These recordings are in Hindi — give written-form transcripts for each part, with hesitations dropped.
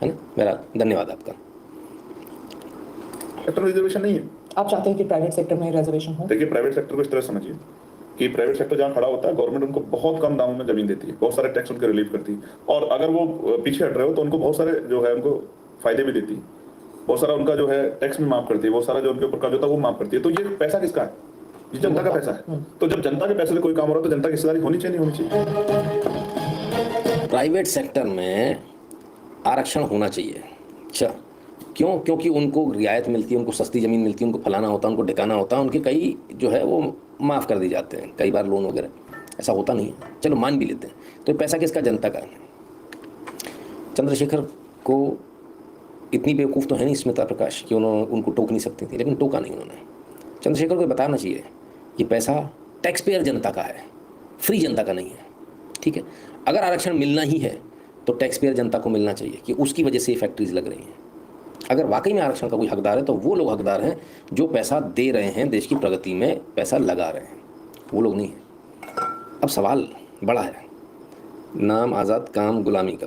है ना। मेरा धन्यवाद आपका। सेक्टर में रिजर्वेशन नहीं है। आप चाहते हैं कि प्राइवेट सेक्टर में रिजर्वेशन हो? देखिए, प्राइवेट सेक्टर को इस तरह समझिए कि प्राइवेट सेक्टर जहाँ खड़ा होता है, गवर्नमेंट उनको बहुत कम दामों में जमीन देती है, बहुत सारे टैक्स उनके रिलीव करती है, और अगर वो पीछे हट रहे हो तो उनको बहुत सारे जो है उनको फायदे भी देती है, बहुत सारा उनका जो है टैक्स भी माफ करती है, बहुत सारा जो उनके ऊपर कर्ज होता है वो माफ करती है। तो ये पैसा किसका है? ये जनता का पैसा है। तो जब जनता के पैसे से कोई काम हो रहा है तो जनता की हिस्सेदारी होनी चाहिए, नहीं होनी चाहिए? प्राइवेट सेक्टर में आरक्षण होना चाहिए। अच्छा, क्यों? क्योंकि उनको रियायत मिलती है, उनको सस्ती ज़मीन मिलती है, उनको फलाना होता है, उनको ढिकाना होता है, उनके कई जो है वो माफ़ कर दी जाते हैं, कई बार लोन वगैरह। ऐसा होता नहीं है, चलो मान भी लेते हैं। तो ये पैसा किसका? जनता का है। चंद्रशेखर को इतनी बेवकूफ़ तो है नहीं स्मिता प्रकाश कि उन्होंने उनको टोक नहीं सकती थी, लेकिन टोका नहीं उन्होंने। चंद्रशेखर को बताना चाहिए ये पैसा टैक्स पेयर जनता का है, फ्री जनता का नहीं है। ठीक है, अगर आरक्षण मिलना ही है तो टैक्स पेयर जनता को मिलना चाहिए कि उसकी वजह से ये फैक्ट्रीज लग रही हैं। अगर वाकई में आरक्षण का कोई हकदार है तो वो लोग हकदार हैं जो पैसा दे रहे हैं, देश की प्रगति में पैसा लगा रहे हैं, वो लोग नहीं हैं। अब सवाल बड़ा है, नाम आज़ाद काम गुलामी का।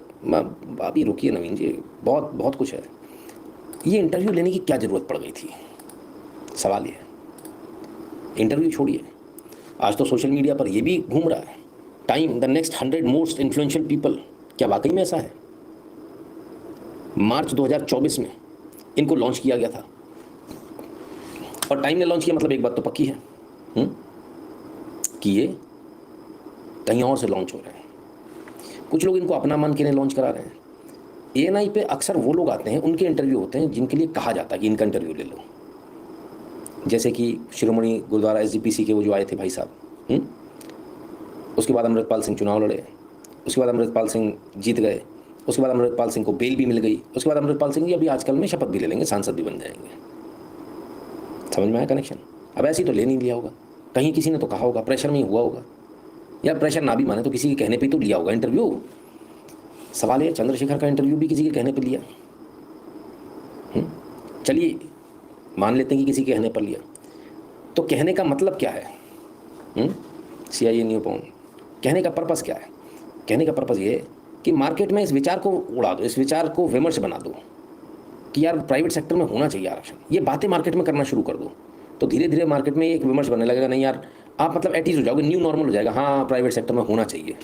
अभी रुकिए नवीन जी, बहुत बहुत कुछ है। ये इंटरव्यू लेने की क्या ज़रूरत पड़ गई थी? सवाल ये है। इंटरव्यू छोड़िए, आज तो सोशल मीडिया पर ये भी घूम रहा है, time the next 100 most influential people. क्या वाकई में ऐसा है? मार्च 2024 में इनको लॉन्च किया गया था, और टाइम ने लॉन्च किया, मतलब एक बात तो पक्की है कि ये कहीं और से लॉन्च हो रहे हैं। कुछ लोग इनको अपना मान के लॉन्च करा रहे हैं। एएनआई पे अक्सर वो लोग आते हैं, उनके इंटरव्यू होते हैं जिनके लिए कहा जाता है कि इनका इंटरव्यू ले लो। जैसे कि शिरोमणि गुरुद्वारा एसजीपीसी के वो जो आए थे भाई साहब, उसके बाद अमृतपाल सिंह चुनाव लड़े, उसके बाद अमृतपाल सिंह जीत गए, उसके बाद अमृतपाल सिंह को बेल भी मिल गई, उसके बाद अमृतपाल सिंह जी अभी आजकल में शपथ भी ले लेंगे, सांसद भी बन जाएंगे। समझ में आया कनेक्शन? अब ऐसे ही तो ले नहीं लिया होगा, कहीं किसी ने तो कहा होगा, प्रेशर में ही हुआ होगा, या प्रेशर ना भी माने तो किसी के कहने पे तो लिया होगा इंटरव्यू। सवाल है, चंद्रशेखर का इंटरव्यू भी किसी के कहने पे लिया? चलिए मान लेते हैं कि किसी के कहने पर लिया, तो कहने का मतलब क्या है? CIA न्यू पॉन कहने का पर्पस क्या है? कहने का पर्पस ये है कि मार्केट में इस विचार को उड़ा दो, इस विचार को विमर्श बना दो कि यार प्राइवेट सेक्टर में होना चाहिए आरक्षण। ये बातें मार्केट में करना शुरू कर दो तो धीरे धीरे मार्केट में एक विमर्श बनने लगेगा, नहीं यार आप मतलब एटीज हो जाओगे, न्यू नॉर्मल हो जाएगा, हाँ प्राइवेट सेक्टर में होना चाहिए।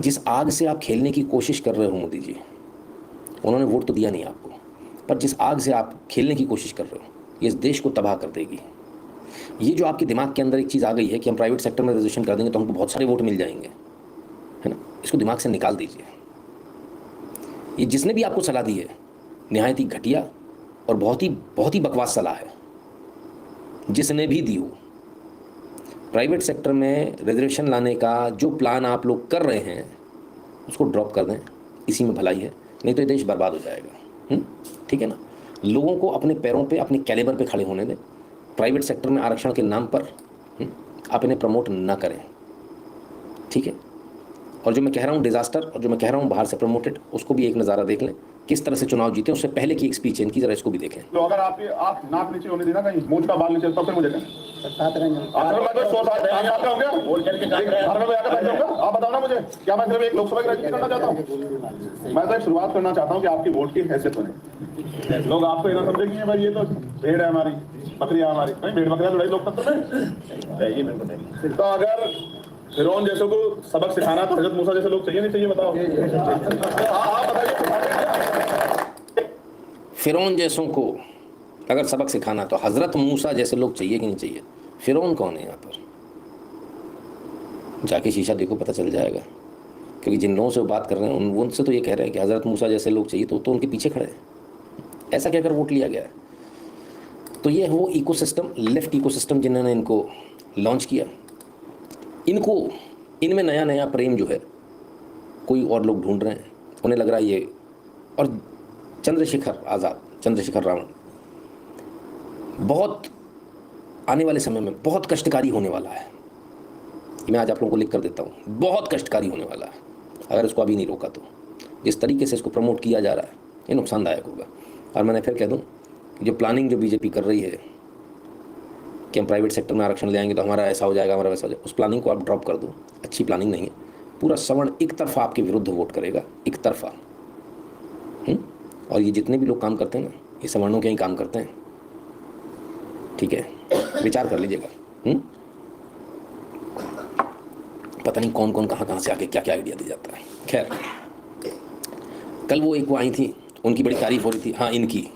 जिस आग से आप खेलने की कोशिश कर रहे हो मोदी जी, उन्होंने वोट तो दिया नहीं आपको, पर जिस आग से आप खेलने की कोशिश कर रहे हो ये इस देश को तबाह कर देगी। ये जो आपके दिमाग के अंदर एक चीज़ आ गई है कि हम प्राइवेट सेक्टर में रिजर्वेशन कर देंगे तो हमको बहुत सारे वोट मिल जाएंगे, है ना, इसको दिमाग से निकाल दीजिए। ये जिसने भी आपको सलाह दी है निहायत ही घटिया और बहुत ही बकवास सलाह है, जिसने भी दी हो। प्राइवेट सेक्टर में रिजर्वेशन लाने का जो प्लान आप लोग कर रहे हैं उसको ड्रॉप कर दें, इसी में भलाई है, नहीं तो ये देश बर्बाद हो जाएगा। ठीक है ना, लोगों को अपने पैरों पे, अपने कैलिबर पे खड़े होने दें। प्राइवेट सेक्टर में आरक्षण के नाम पर आप इन्हें प्रमोट ना करें, ठीक है। और जो मैं कह रहा हूँ डिजास्टर, और जो मैं कह रहा हूँ बाहर से प्रमोटेड, उसको भी एक नज़ारा देख लें, किस तरह से चुनाव जीते उससे पहले की एक स्पीच इनकी, जरा इसको भी देखें। तो अगर आप नाक नीचे होने देना, कहीं मूंछ का बाल नीचे, तब फिर मुझे आप बताओ ना मुझे, क्या मैं सिर्फ एक लोकसभा की राजनीति करना चाहता हूँ? मैं तो शुरुआत करना चाहता हूँ कि आपकी वोट की हैसियत बने। लोग आपको इतना समझे कि भाई ये तो भेड़ है हमारी, बकरियां हमारी, नहीं भेड़ बकरियां लड़ाई लोकतंत्र में। तो अगर फिरौन जैसों को सबक सिखाना तो हजरत मूसा जैसे लोग चाहिए नहीं चाहिए, बताओ? आप बताइए। फिरौन जैसों को अगर सबक सिखाना तो हजरत मूसा जैसे लोग चाहिए कि नहीं चाहिए? फिरौन कौन है यहाँ पर? जाके शीशा देखो, पता चल जाएगा। क्योंकि जिन लोगों से वो बात कर रहे हैं उनसे तो ये कह रहे हैं कि हजरत मूसा जैसे लोग चाहिए, तो उनके पीछे खड़े हैं। ऐसा कहकर वोट लिया गया है। तो ये वो इकोसिस्टम, लेफ्ट इकोसिस्टम जिन्होंने इनको लॉन्च किया, इनको इनमें नया नया प्रेम जो है कोई और लोग ढूंढ रहे हैं, उन्हें लग रहा है ये। और चंद्रशेखर आज़ाद, चंद्रशेखर रावण बहुत आने वाले समय में बहुत कष्टकारी होने वाला है। मैं आज आप लोगों को लिख कर देता हूँ, बहुत कष्टकारी होने वाला है अगर इसको अभी नहीं रोका तो। जिस तरीके से इसको प्रमोट किया जा रहा है ये नुकसानदायक होगा। और मैंने फिर कह दूँ, जो प्लानिंग जो बीजेपी कर रही है कि हम प्राइवेट सेक्टर में आरक्षण ले आएंगे तो हमारा ऐसा हो जाएगा, हमारा वैसा हो जाएगा, उस प्लानिंग को आप ड्रॉप कर दो। अच्छी प्लानिंग नहीं है। पूरा सवर्ण एक तरफा आपके विरुद्ध वोट करेगा, एक तरफा। और ये जितने भी लोग काम करते हैं ना, ये सवर्णों के ही काम करते हैं। ठीक है, विचार कर लीजिएगा। पता नहीं कौन कौन कहाँ से आके क्या क्या आइडिया दे जाता है। खैर, कल वो एक वो आई थी, उनकी बड़ी तारीफ हो रही थी, हाँ इनकी